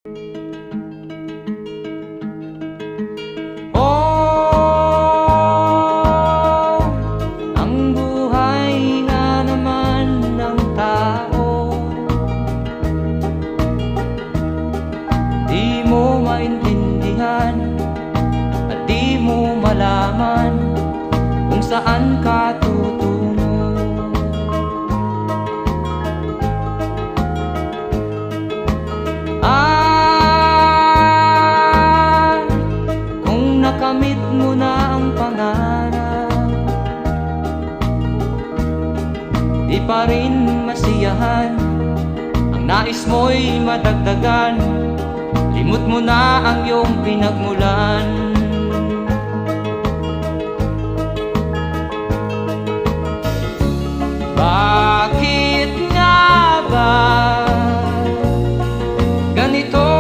Oh, ang buhay nga naman ng tao, di mo maintindihan at di mo malaman kung saan ka tutungo. Kung nakamit mo na ang pangarap, di pa rin masiyahan, ang nais mo'y madagdagan, limot mo na ang iyong pinagmulan. Bye.